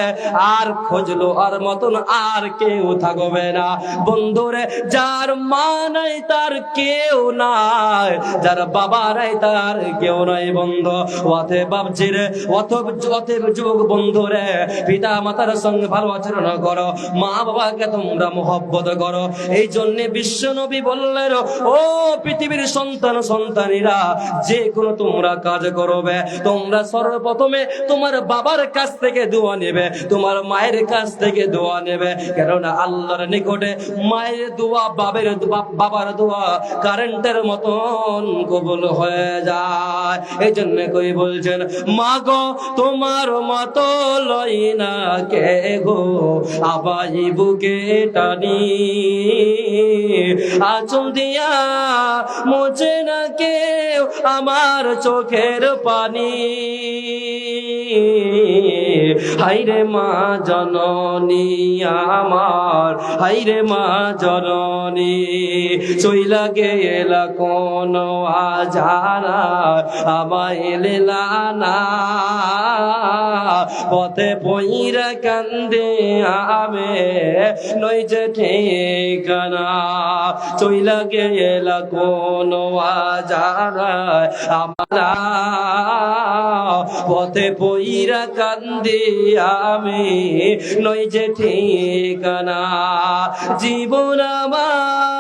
আর খোঁজলো আর মতন আর কেউ থাকবে না। বন্ধুরে যার মা নাই তার কেউ নাই, যার বাবা নাই তার কেউ নাই বন্ধু। অতএব বাপজিরে, অতএব যুবক বন্ধুরে, পিতা মাতার সঙ্গে ভালো আচরণ করো, মা বাবাকে তোমরা মহব্বত করো। এই জন্য বিশ্ব নবী বললেন, ও পৃথিবীর সন্তানেরা, যে কোনো তোমরা কাজ করবে তোমরা সর্বপ্রথমে তোমার বাবার কাছ থেকে দোয়া নেবে, তোমার মায়ের কাছ থেকে দোয়া নেবে। কেননা আল্লাহর নিকটে মায়ের দোয়া বাবার দোয়া কারেন্টের মতন কবুল হয়ে যায়। এই জন্য কই বলছেন, মা গো তোমার মতো লই না কে গো, আবাই বুকে টানি, আঁচল দিয়া মোছে না কেউ আমার চোখের পানি। হাইরে মা জননী আমার, হাইরে মা জননী, চইলা গেলা কোন আজারা আমায় লেলা না, পথে পইরা কান্দে আমে নই যে ঠিকানা, চইলা গেলা কোন আজারা আমারা, পথে পইরা কান্দে আমি নই যে ঠিকানা। জীবন আমার